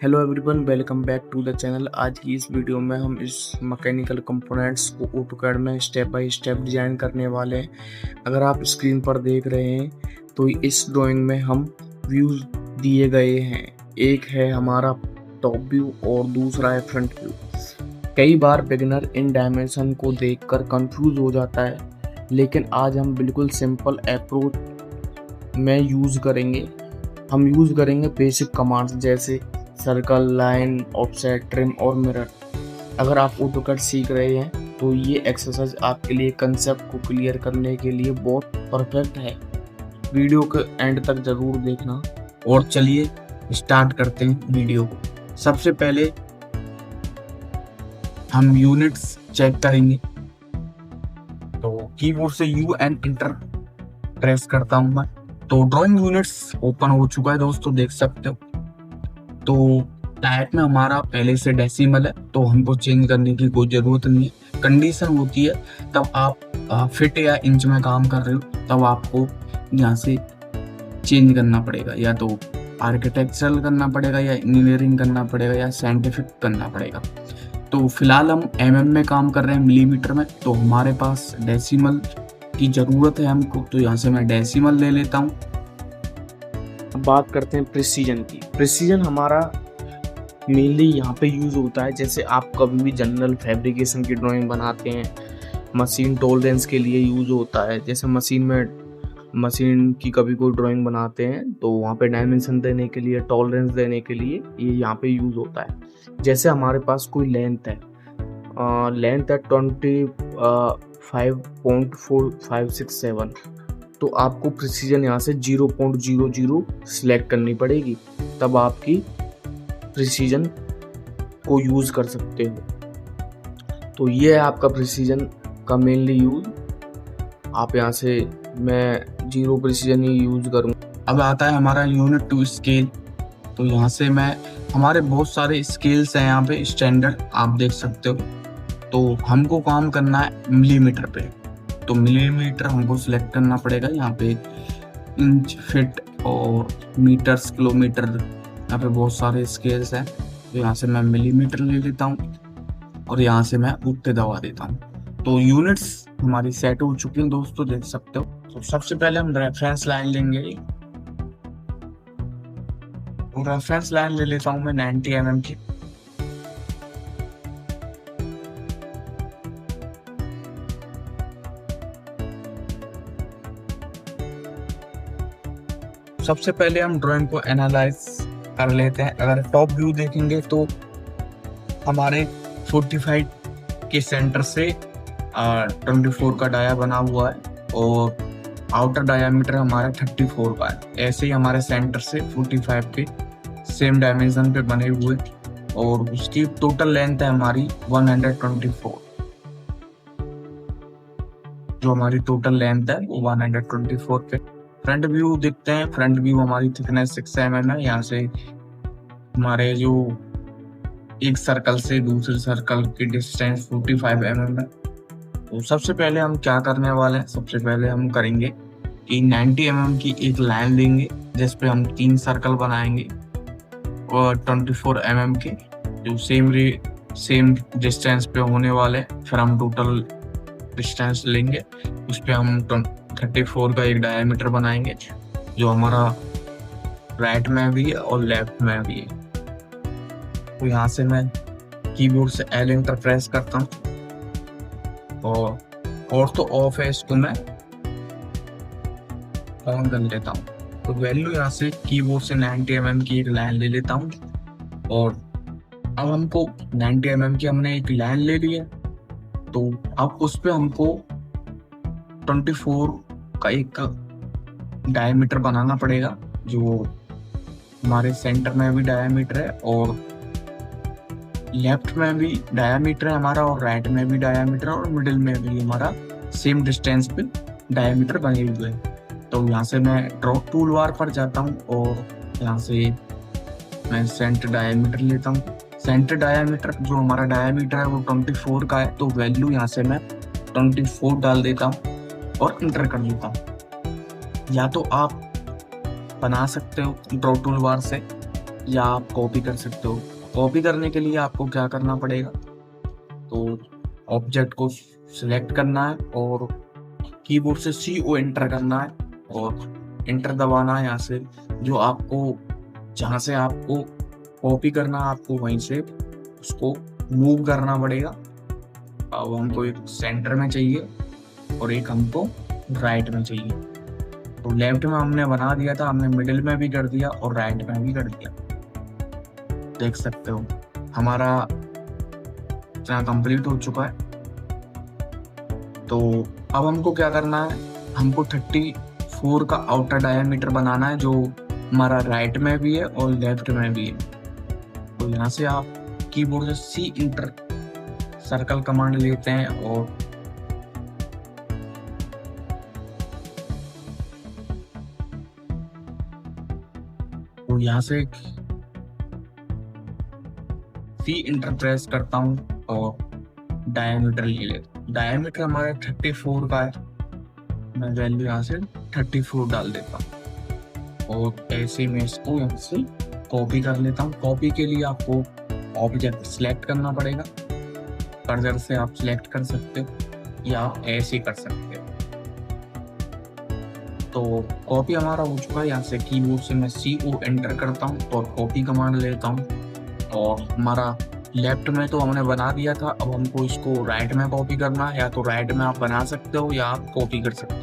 Hello everyone, welcome back to the channel. आज की इस वीडियो में हम इस मैकेनिकल कंपोनेंट्स को ऑटोकैड में स्टेप बाय स्टेप डिजाइन करने वाले हैं। अगर आप स्क्रीन पर देख रहे हैं तो इस ड्राइंग में हम व्यूज दिए गए हैं। एक है हमारा टॉप व्यू और दूसरा है फ्रंट व्यू। कई बार बिगिनर इन डायमेंशन को देखकर कंफ्यूज हो जाता है, लेकिन आज हम बिल्कुल सिंपल अप्रोच में यूज़ करेंगे। हम यूज़ करेंगे बेसिक कमांड्स जैसे सर्कल, लाइन, ऑफसेट, ट्रिम और मिरर। अगर आप ऑटोकैड सीख रहे हैं तो ये एक्सरसाइज आपके लिए कंसेप्ट को क्लियर करने के लिए बहुत परफेक्ट है। वीडियो के एंड तक जरूर देखना। और चलिए स्टार्ट करते हैं वीडियो को। सबसे पहले हम यूनिट्स चेक करेंगे, तो कीबोर्ड से यू एंड इंटर प्रेस करता हूं मैं। तो ड्राइंग यूनिट्स ओपन हो चुका है दोस्तों, देख सकते हो। तो टाइप में हमारा पहले से डेसिमल है, तो हमको चेंज करने की कोई ज़रूरत नहीं है। कंडीशन होती है तब आप फिट या इंच में काम कर रहे हो, तब आपको यहाँ से चेंज करना पड़ेगा। या तो आर्किटेक्चरल करना पड़ेगा, या इंजीनियरिंग करना पड़ेगा, या साइंटिफिक करना पड़ेगा। तो फिलहाल हम mm में काम कर रहे हैं, मिलीमीटर में। तो हमारे पास डेसिमल की ज़रूरत है हमको, तो यहाँ से मैं डेसिमल ले लेता हूँ। बात करते हैं प्रिसीजन की। प्रिसीजन हमारा मेनली यहाँ पे यूज़ होता है जैसे आप कभी भी जनरल फैब्रिकेशन की ड्राइंग बनाते हैं, मशीन टॉलरेंस के लिए यूज़ होता है। जैसे मशीन की कभी कोई ड्राइंग बनाते हैं तो वहाँ पे डायमेंशन देने के लिए, टॉलरेंस देने के लिए ये यहाँ पे यूज़ होता है। जैसे हमारे पास कोई लेंथ है 25.4567, तो आपको प्रिसीजन यहाँ से 0.00 सिलेक्ट करनी पड़ेगी, तब आपकी प्रिसीजन को यूज़ कर सकते हो। तो ये है आपका प्रिसीजन का मेनली यूज़। आप यहाँ से मैं 0 प्रिसीजन ही यूज़ करूँगा। अब आता है हमारा यूनिट टू स्केल। तो यहाँ से मैं हमारे बहुत सारे स्केल्स हैं यहाँ पे स्टैंडर्ड, आप देख सकते हो। तो हमको काम करना है मिलीमीटर पे, तो मिलीमीटर हमको सिलेक्ट करना पड़ेगा। यहाँ पे इंच, फिट और मीटर्स, किलोमीटर, यहाँ पे बहुत सारे स्केल्स हैं। तो यहाँ से मैं मिलीमीटर ले लेता हूँ और यहाँ से मैं उत्ते दबा देता हूँ। तो यूनिट्स हमारी सेट हो चुकी हैं दोस्तों, देख सकते हो। तो सबसे पहले हम रेफरेंस लाइन लेंगे। तो रेफरेंस लाइन ले लेता हूँ मैं 90 mm की। सबसे पहले हम ड्राइंग को एनालाइज कर लेते हैं। अगर टॉप व्यू देखेंगे तो हमारे 45 के सेंटर से 24 का डाया बना हुआ है और आउटर डायामीटर हमारा 34 का है। ऐसे ही हमारे सेंटर से 45 के सेम डायमेंशन पे बने हुए, और उसकी टोटल लेंथ है हमारी 124। जो हमारी टोटल लेंथ है वो 124 पे। फ्रंट व्यू देखते हैं। फ्रंट व्यू हमारी थिकनेस 6 mm है। यहाँ से हमारे जो एक सर्कल से दूसरे सर्कल की डिस्टेंस 45 mm है। तो सबसे पहले हम क्या करने वाले हैं, सबसे पहले हम करेंगे कि 90 mm की एक लाइन लेंगे जिसपे हम 3 सर्कल बनाएंगे और 24 mm के जो सेम डिस्टेंस पे होने वाले। फिर हम टोटल डिस्टेंस लेंगे, उस पे हम 34 का एक डायमीटर बनाएंगे जो हमारा राइट में भी है और लेफ्ट में भी है। तो यहाँ से मैं कीबोर्ड से L एंटर प्रेस करता हूँ और तो ऑफ है, इसको मैं ऑन कर लेता हूँ। तो वैल्यू यहाँ से कीबोर्ड से 90 mm की एक लाइन ले लेता हूँ। और अब हमको 90 mm की हमने एक लाइन ले ली है, तो अब उस पे हमको 24 का एक डायमीटर बनाना पड़ेगा, जो हमारे सेंटर में भी डायमीटर है और लेफ्ट में भी डायमीटर है हमारा, और राइट में भी डायमीटर है, और मिडिल में भी हमारा सेम डिस्टेंस पे डायमीटर बने हुए हैं। तो यहाँ से मैं ड्रॉ टूल बार पर जाता हूँ और यहाँ से मैं सेंटर डायमीटर लेता हूँ। सेंटर डायमीटर जो हमारा डायमीटर है वो 24 का है, तो वैल्यू यहाँ से मैं 24 डाल देता हूँ और इंटर कर देता हूँ। या तो आप बना सकते हो ड्रॉ टूल बार से, या आप कॉपी कर सकते हो। कॉपी करने के लिए आपको क्या करना पड़ेगा, तो ऑब्जेक्ट को सिलेक्ट करना है और कीबोर्ड से CO एंटर करना है और एंटर दबाना है। यहाँ से जो आपको जहाँ से आपको कॉपी करना है आपको वहीं से उसको मूव करना पड़ेगा। अब हमको एक सेंटर में चाहिए और एक हमको राइट में चाहिए। तो लेफ्ट में हमने बना दिया था, हमने मिडिल में भी कर दिया और राइट में भी कर दिया। देख सकते हो हमारा इतना कंप्लीट हो चुका है। तो अब हमको क्या करना है, हमको 34 का आउटर डायमीटर बनाना है, जो हमारा राइट में भी है और लेफ्ट में भी है। तो यहाँ से आप कीबोर्ड से सी इंटर सर्कल कमांड लेते हैं और तो यहाँ से सी इंटर प्रेस करता हूँ और डायमीटर ले लेता हूँ। डायमीटर हमारा 34 का है, मैं वैल्यू यहाँ से 34 डाल देता हूँ और ऐसे में इसको यहाँ से कॉपी कर लेता हूँ। कॉपी के लिए आपको ऑब्जेक्ट सिलेक्ट करना पड़ेगा, कर्सर से आप सिलेक्ट कर सकते हो या आप ऐसे कर सकते हो। तो कॉपी हमारा हो चुका है। यहाँ से कीबोर्ड से मैं CO एंटर करता हूँ और कॉपी कमांड लेता हूँ और हमारा लेफ्ट में तो हमने बना दिया था, अब हमको इसको राइट में कॉपी करना है। या तो राइट में आप बना सकते हो या आप कॉपी कर सकते हो।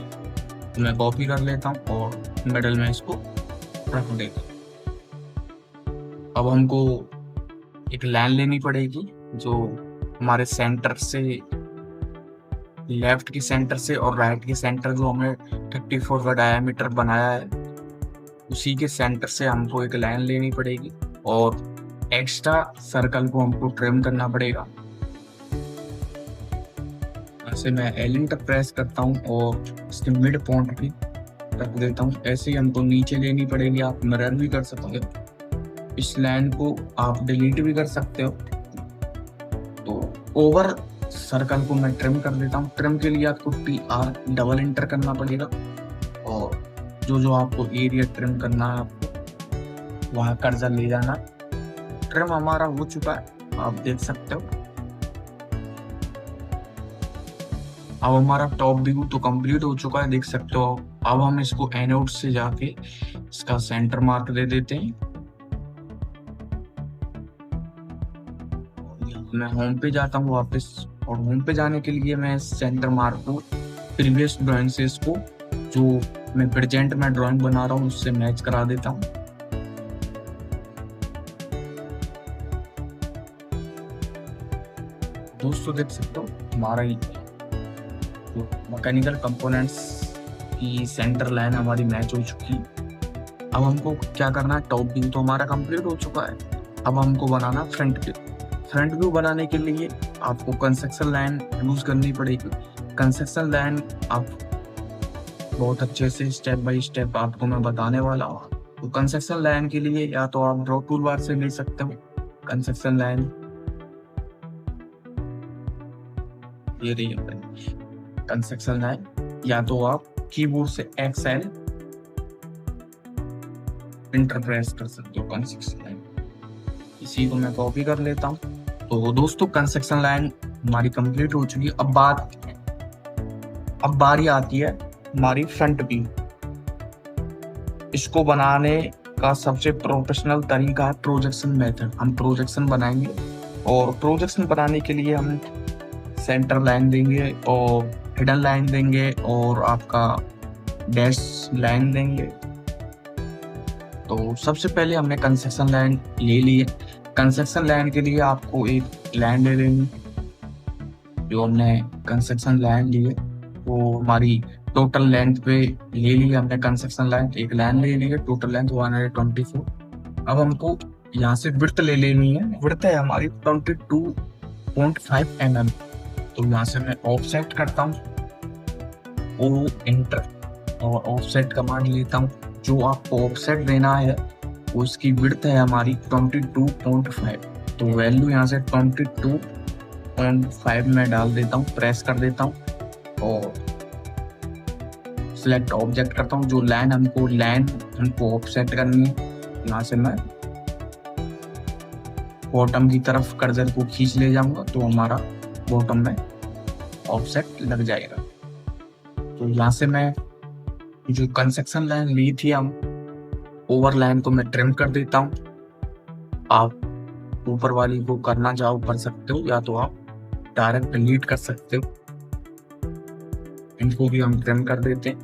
तो मैं कॉपी कर लेता हूँ और मिडल में इसको रख देता हूँ। अब हमको एक लाइन लेनी पड़ेगी जो हमारे सेंटर से, लेफ्ट की सेंटर से और राइट की सेंटर, जो हमने 34 का डायमीटर बनाया है उसी के सेंटर से हमको एक लाइन लेनी पड़ेगी और एक्स्ट्रा सर्कल को हमको ट्रिम करना पड़ेगा। ऐसे मैं एल इंटर प्रेस करता हूँ और इसके मिड पॉइंट भी रख देता हूँ। ऐसे ही हमको नीचे लेनी पड़ेगी, आप मिरर भी कर सकते हो। इस लाइन को आप डिलीट भी कर सकते हो। तो ओवर सर्कल को मैं ट्रिम कर देता हूँ। ट्रिम के लिए आपको TR डबल इंटर करना पड़ेगा और जो आपको एरिया ट्रिम करना है आपको वहाँ कर्सर ले जाना। ट्रिम हमारा हो चुका है, आप देख सकते हो। अब हमारा टॉप व्यू तो कंप्लीट हो चुका है, देख सकते हो। अब हम इसको एनोड से जाके इसका सेंटर मार्क दे देते हैं। मैं होम पे जाता हूँ वापस और होम पे जाने के लिए मैं सेंटर मार्क को प्रीवियस ड्राइंग से इसको जो मैं प्रेजेंट में ड्राइंग बना रहा हूँ उससे मैच करा देता हूँ। दोस्तों देख सकते हो हमारा जो मैकेनिकल कंपोनेंट्स की सेंटर लाइन हमारी मैच हो चुकी है। अब हमको क्या करना है, टॉप व्यू तो हमारा कंप्लीट हो चुका है। अब हमको बनाना फ्रंट व्यू। फ्रंट व्यू बनाने के लिए आपको कंस्ट्रक्शन लाइन यूज करनी पड़ेगी। कंस्ट्रक्शन लाइन आप बहुत अच्छे से स्टेप बाय स्टेप आपको मैं बताने वाला हूँ। तो कंस्ट्रक्शन लाइन के लिए या तो आप ड्रॉ टूल बार से ले सकते हो कंस्ट्रक्शन लाइन, ये रही कंस्ट्रक्शन लाइन, या तो आप कीबोर्ड से XL इंटर प्रेस कर सकते हो कंस्ट्रक्शन लाइन। इसी को मैं कॉपी कर लेता हूँ। तो दोस्तों कंस्ट्रक्शन लाइन हमारी कंप्लीट हो चुकी है। अब बारी आती है हमारी फ्रंट व्यू। इसको बनाने का सबसे प्रोफेशनल तरीका है प्रोजेक्शन मेथड। हम प्रोजेक्शन बनाएंगे और प्रोजेक्शन बनाने के लिए हम सेंटर लाइन देंगे और हिडन लाइन देंगे और आपका डैश लाइन देंगे। तो सबसे पहले हमने कंस्ट्रक्शन लाइन ले ली है। कंस्ट्रक्शन लाइन के लिए आपको एक लाइन ले लेनी। जो हमने कंस्ट्रक्शन लाइन ली है वो हमारी टोटल लेंथ पे ले ली हमने कंस्ट्रक्शन लाइन, एक लाइन ले ली है, टोटल लेंथ 124। अब हमको यहाँ से विड्थ ले लेनी है। विड्थ है हमारी 22.5 mm। तो यहाँ से मैं ऑफसेट करता हूँ O एंटर और ऑफसेट कमांड लेता हूँ। जो आपको ऑफसेट देना है उसकी विड्थ है हमारी 22.5। तो वैल्यू यहाँ से 22.5 में डाल देता हूँ, प्रेस कर देता हूँ और सिलेक्ट ऑब्जेक्ट करता हूँ। जो लाइन हमको ऑफसेट करनी है यहाँ से मैं बॉटम की तरफ कर्सर को खींच ले जाऊंगा तो हमारा बॉटम में ऑफसेट लग जाएगा। तो यहाँ से मैं जो कंस्ट्रक्शन लाइन ली थी हम ओवर लाइन को मैं ट्रिम कर देता हूँ। आप ऊपर वाली को करना चाहो कर सकते हो या तो आप डायरेक्ट डिलीट कर सकते हो। इनको भी हम ट्रिम कर देते हैं।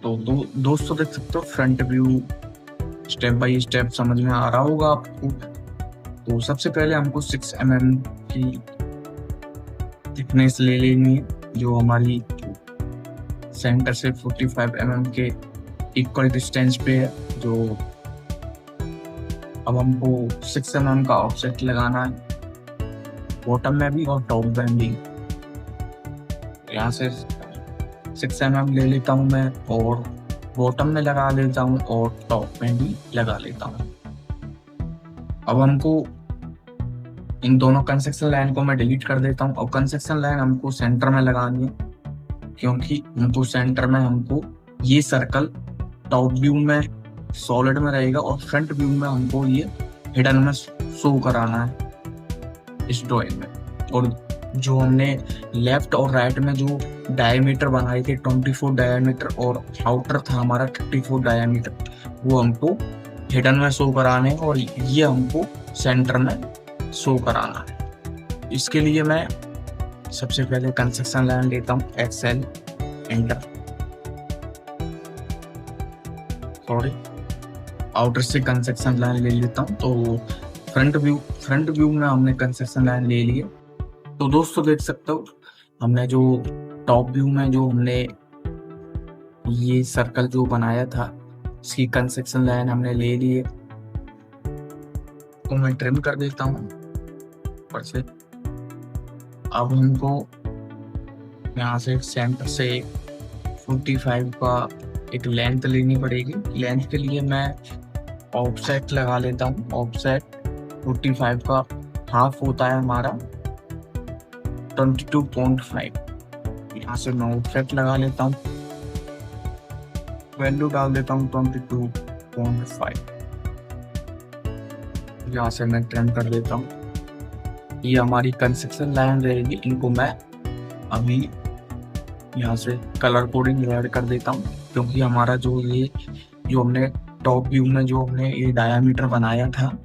तो दोस्तों देख सकते हो front view step by step समझ में आ रहा होगा आपको। तो सबसे पहले हमको 6 mm की थिकनेस ले लेनी है जो हमारी सेंटर से 45 mm के इक्वल डिस्टेंस पे है। जो अब हमको 6 mm का ऑफसेट लगाना है बॉटम में भी और टॉप में भी। यहाँ से 6 mm ले लेता हूँ मैं और बॉटम में लगा लेता हूँ और टॉप में भी लगा लेता हूँ। अब हमको इन दोनों कंस्ट्रक्शन लाइन को मैं डिलीट कर देता हूँ और कंस्ट्रक्शन लाइन हमको सेंटर में लगानी है क्योंकि हमको सेंटर में हमको ये सर्कल टॉप व्यू में सॉलिड में रहेगा और फ्रंट व्यू में हमको ये हिडन में शो कराना है इस ड्राइंग में। और जो हमने लेफ्ट और राइट में जो डायमीटर बनाए थे 24 डायमीटर और आउटर था हमारा 34 डायमीटर वो हमको हिडन में शो कराने और ये हमको सेंटर में शो कराना है। इसके लिए मैं सबसे पहले कंस्ट्रक्शन लाइन लेता हूँ एक्सेल एंटर आउटर से कंस्ट्रक्शन लाइन ले लेता हूँ। तो फ्रंट व्यू में हमने कंस्ट्रक्शन लाइन ले लिए। तो दोस्तों देख सकते हो हमने जो टॉप व्यू में जो हमने ये सर्कल जो बनाया था इसकी कंस्ट्रक्शन लाइन हमने ले लिए। तो मैं ट्रिम कर देता हूँ ऊपर से। अब हमको यहाँ से सेंटर से 45 का एक लेंथ लेनी पड़ेगी। लेंथ के लिए मैं ऑफसेट लगा लेता हूँ। ऑफसेट 45 का हाफ होता है हमारा 22.5। यहाँ से मैं ऑफसेट लगा लेता हूँ वैल्यू डाल देता हूँ 22.5। यहाँ से मैं ट्रिम कर देता हूँ। ये हमारी कंस्ट्रक्शन लाइन रहेगी। इनको मैं अभी यहाँ से कलर कोडिंग ऐड कर देता हूँ क्योंकि हमारा जो हमने टॉप व्यू में जो हमने ये डायमीटर बनाया था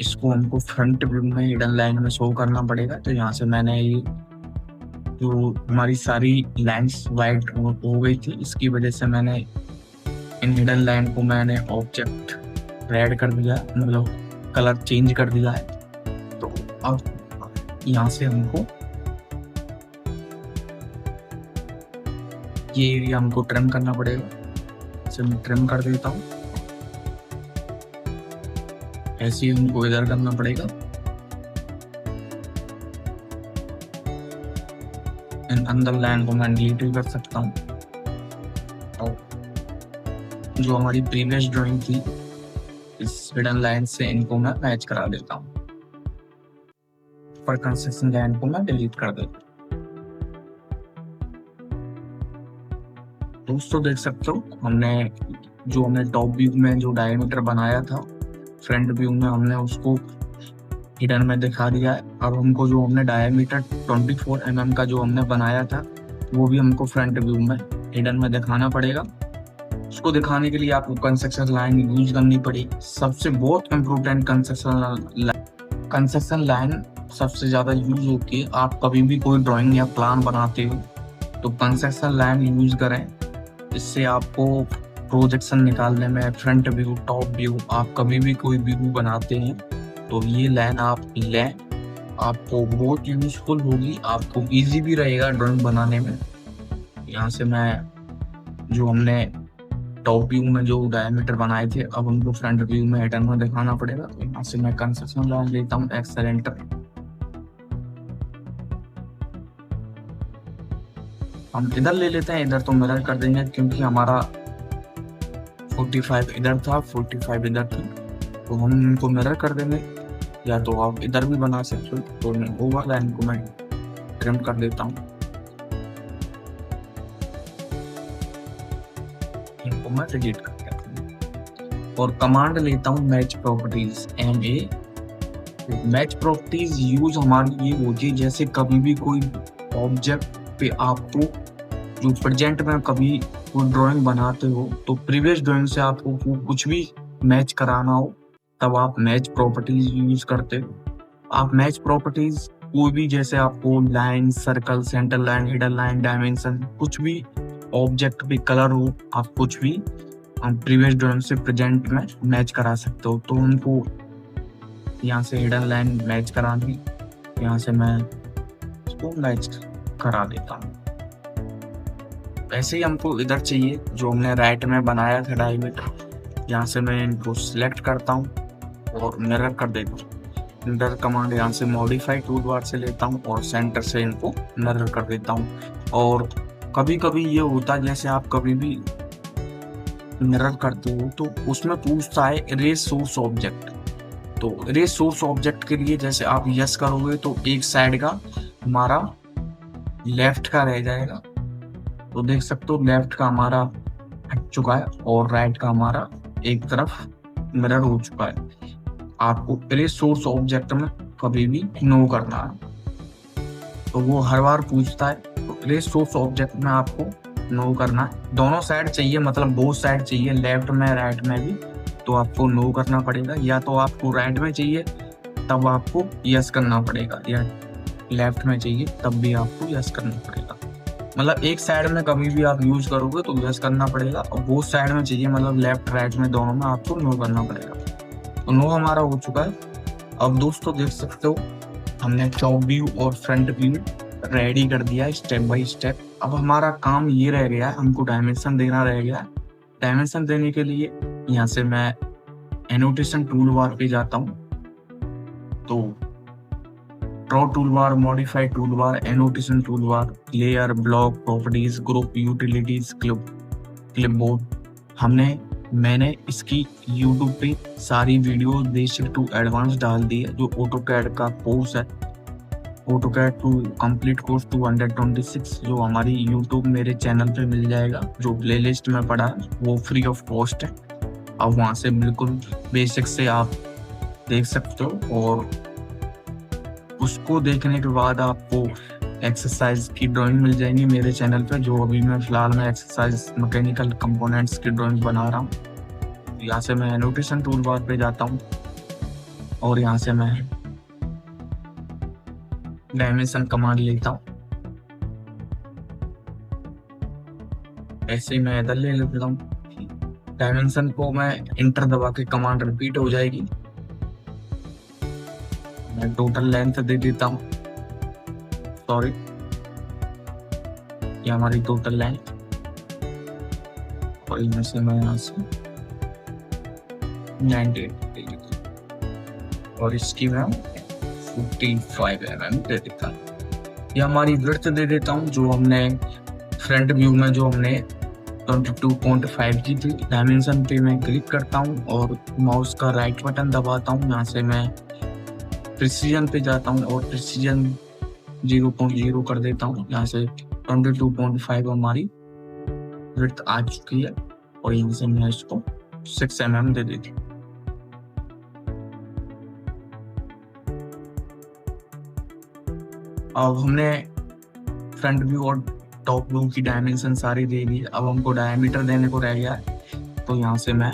इसको हमको फ्रंट व्यू में हिडन लाइन में शो करना पड़ेगा। तो यहाँ से मैंने ये जो हमारी सारी लाइंस वाइट हो गई थी इसकी वजह से मैंने इन हिडन लाइन को मैंने ऑब्जेक्ट रेड कर दिया मतलब कलर चेंज कर दिया है। तो अब यहाँ से हमको ये एरिया हमको ट्रिम करना पड़ेगा। इसे मैं ट्रिम कर देता हूँ। ऐसे ही हमको इधर करना पड़ेगा। इन अंदर लाइन को मैं डिलीट भी कर सकता हूँ। और जो हमारी प्रीवियस ड्राइंग थी इस हिडन लाइन से इनको मैं मैच करा देता हूँ। पर कंस्ट्रक्शन लाइन को मैं डिलीट कर देता हूँ। दोस्तों देख सकते हो हमने टॉप व्यू में जो डायमीटर बनाया था फ्रंट व्यू में हमने उसको हिडन में दिखा दिया है। अब हमको जो हमने डायमीटर 24 mm का जो हमने बनाया था वो भी हमको फ्रंट व्यू में हिडन में दिखाना पड़ेगा। उसको दिखाने के लिए आपको कंस्ट्रक्शन लाइन यूज करनी पड़ेगी। सबसे बहुत इम्पोर्टेंट कंस्ट्रक्शन लाइन सबसे ज़्यादा यूज होती है। आप कभी भी कोई ड्राइंग या प्लान बनाते हो तो कंस्ट्रक्शन लाइन यूज करें। इससे आपको प्रोजेक्शन निकालने में फ्रंट व्यू टॉप व्यू आप कभी भी कोई व्यू बनाते हैं तो ये लाइन आप लें, आपको बहुत यूजफुल होगी, आपको इजी भी रहेगा ड्राइंग बनाने में। यहाँ से मैं जो हमने टॉप व्यू में जो डायमीटर बनाए थे अब उनको फ्रंट व्यू में हिडन में दिखाना पड़ेगा। तो यहाँ से मैं कंस्ट्रक्शन लाइन लेता हूँ एक्सेल एंटर। हम इधर ले लेते हैं। इधर तो मिरर कर देंगे क्योंकि हमारा 45 इधर था 45 इधर थी तो हम इनको मिरर कर देंगे। या तो आप इधर भी बना सकते हो। तो मैं ओवर लाइन को मैं ट्रिम कर देता हूँ। इनको मैं डिलीट कर देता हूँ और कमांड लेता हूँ match properties MA। Match properties use हमारी ये होती है जैसे कभी भी कोई ऑब्जेक्ट पे आपको जो प्रेजेंट में कभी कोई ड्राइंग बनाते हो तो प्रीवियस ड्राइंग से आपको कुछ भी मैच कराना हो तब आप मैच प्रॉपर्टीज यूज करते हो। आप मैच प्रॉपर्टीज कोई भी जैसे आपको line, circle, centre line, hidden line, dimension, कुछ भी ऑब्जेक्ट पे कलर हो, आप कुछ भी प्रीवियस ड्राइंग से प्रेजेंट में मैच करा सकते हो। तो उनको यहाँ से हिडन लाइन मैच करानी, यहाँ से मैं इसको मैच करा देता हूँ। ऐसे ही हमको इधर चाहिए जो हमने राइट में बनाया था डायमीटर, यहाँ से मैं इनको सिलेक्ट करता हूँ और मिरर कर देता हूँ। मिरर कमांड यहाँ से मॉडिफाई टूल बार से लेता हूँ और सेंटर से इनको मिरर कर देता हूँ। और कभी कभी ये होता है जैसे आप कभी भी मिरर करते हो तो उसमें पूछता है इरेज सोर्स ऑब्जेक्ट। तो इरेज सोर्स ऑब्जेक्ट के लिए जैसे आप यस करोगे तो एक साइड का हमारा लेफ्ट का रह जाएगा, तो देख सकते हो लेफ्ट का हमारा हट चुका है और राइट का हमारा एक तरफ मिरर हो चुका है। आपको इरेज सोर्स ऑब्जेक्ट में कभी भी नो करना है, तो वो हर बार पूछता है। तो इरेज सोर्स ऑब्जेक्ट में आपको नो करना है। दोनों साइड चाहिए, मतलब बोथ साइड चाहिए, लेफ्ट में राइट में भी, तो आपको नो करना पड़ेगा। या तो आपको राइट में चाहिए तब आपको यस करना पड़ेगा, या लेफ्ट में चाहिए तब भी आपको यस करना पड़ेगा। मतलब एक साइड में कभी भी आप यूज करोगे तो यस करना पड़ेगा, और बोथ साइड में चाहिए मतलब लेफ्ट राइट में दोनों में आपको नो करना पड़ेगा। तो नो हमारा हो चुका है। अब दोस्तों देख सकते हो हमने टॉप व्यू और फ्रंट व्यू रेडी कर दिया है स्टेप बाय स्टेप। अब हमारा काम ये रह गया है, हमको डायमेंशन देना रह गया है। डायमेंशन देने के लिए यहाँ से मैं एनोटेशन टूल बार पे जाता हूँ, तो draw tool bar, modify tool bar, annotation tool bar, layer, block, properties, group, utilities, clipboard. मैंने इसकी YouTube पे सारी वीडियो बेसिक टू एडवांस डाल दी है। जो ऑटोकैड का कोर्स है, ऑटोकैड टू कंप्लीट कोर्स 226, जो हमारी YouTube मेरे चैनल पे मिल जाएगा। जो प्लेलिस्ट में पड़ा है वो फ्री ऑफ कॉस्ट है। अब वहाँ से बिल्कुल बेसिक से आप देख सकते हो, और उसको देखने के बाद आपको एक्सरसाइज की ड्राइंग मिल जाएंगी मेरे चैनल पे। जो अभी मैं फिलहाल में एक्सरसाइज मैकेनिकल कंपोनेंट्स की ड्राइंग बना रहा हूँ। यहाँ से मैं एनोटेशन टूल बार पे जाता हूँ और यहाँ से मैं डायमेंशन कमांड लेता हूँ। ऐसे ही मैं इधर ले लेता हूँ। डायमेंशन को मैं इंटर दबा के कमांड रिपीट हो जाएगी। मैं टोटल लेंथ दे देता हूँ, सॉरी, ये हमारी टोटल लेंथ, और यहाँ से मैं यहाँ से 98 दे देता हूँ और इसकी मैं 55 mm दे देता हूँ। ये हमारी विड्थ दे देता हूँ जो हमने फ्रंट व्यू में जो हमने 22.5 की थी। डायमेंशन पे मैं क्लिक करता हूँ और माउस का राइट बटन दबाता हूँ। यहाँ से मैं प्रिसीजन पे जाता हूँ और प्रिसीजन 0.0 कर देता हूँ। यहाँ से 22.5 हमारी विड्थ आ चुकी है, और यहाँ से मैं इसको 6 mm दे देती हूँ। अब हमने फ्रंट व्यू और टॉप व्यू की डायमेंशन सारी दे दी। अब हमको डायमीटर देने को रह गया है, तो यहाँ से मैं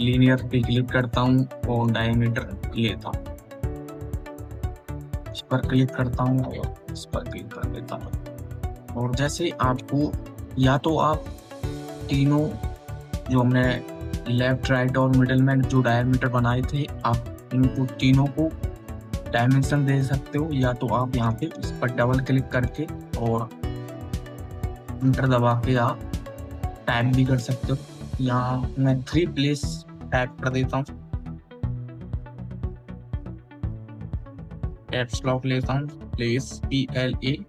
लीनियर पे क्लिक करता हूँ और डायमीटर लेता हूँ। इस पर क्लिक करता हूँ और इस पर क्लिक कर देता हूँ। और जैसे आपको या तो आप तीनों जो हमने लेफ्ट, राइट और मिडिल में जो डायमीटर बनाए थे, आप इनको तीनों को डायमेंशन दे सकते हो, या तो आप यहाँ पे इस पर डबल क्लिक करके और इंटर दबा के आप टाइप भी कर सकते हो। यहाँ मैं 3 प्लेस टाइप कर देता हूँ, कैप्स लॉक लेता हूँ, प्लेस PLACE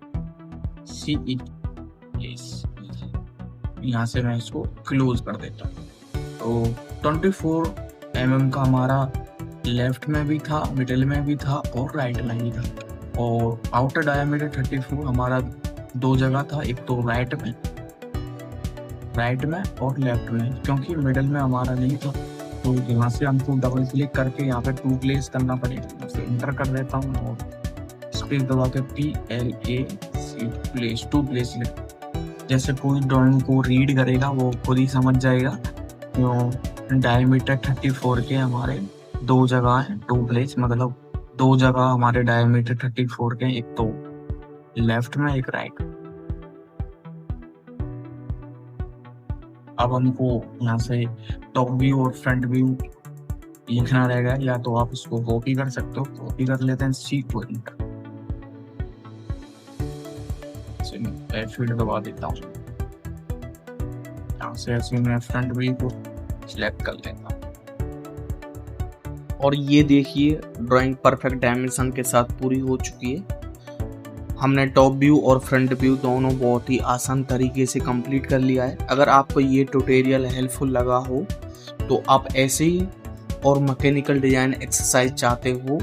प्लेस। यहाँ से मैं इसको क्लोज कर देता हूँ। तो 24 mm का हमारा लेफ्ट में भी था, मिडिल में भी था और राइट में भी था। और आउटर डायमीटर 34 हमारा 2 जगह था, एक तो राइट में राइट में और लेफ्ट में, क्योंकि मिडल में हमारा नहीं था, तो यहाँ से हमको डबल क्लिक करके यहाँ पे टू प्लेस करना पड़ेगा। उसे इंटर कर देता हूँ और स्पेस दबा के PLAC प्लेस, टू प्लेस लिख। जैसे कोई ड्राइंग को रीड करेगा वो खुद ही समझ जाएगा। क्यों डायमीटर 34 के हमारे दो जगह है, टू प्लेस मतलब दो जगह हमारे डायमीटर 34 के, एक तो लेफ्ट में एक राइट। अब हमको यहाँ से टॉप व्यू और फ्रंट व्यू लिखना रहेगा, या तो आप इसको कॉपी कर सकते हो, कॉपी कर लेते हैं C को इंटर, फील्ड दबा देता हूँ। यहाँ से ऐसे मैं फ्रंट व्यू को सिलेक्ट कर लेता हूँ और ये देखिए ड्राइंग परफेक्ट डायमेंशन के साथ पूरी हो चुकी है। हमने टॉप व्यू और फ्रंट व्यू दोनों बहुत ही आसान तरीके से कंप्लीट कर लिया है। अगर आपको ये ट्यूटोरियल हेल्पफुल लगा हो तो आप ऐसे ही और मैकेनिकल डिजाइन एक्सरसाइज चाहते हो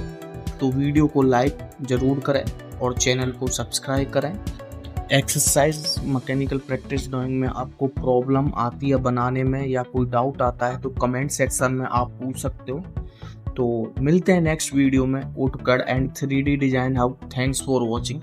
तो वीडियो को लाइक ज़रूर करें और चैनल को सब्सक्राइब करें। एक्सरसाइज मैकेनिकल प्रैक्टिस ड्राइंग में आपको प्रॉब्लम आती है बनाने में या कोई डाउट आता है तो कमेंट सेक्शन में आप पूछ सकते हो। तो मिलते हैं नेक्स्ट वीडियो में AutoCAD and 3D design how. Thanks for watching.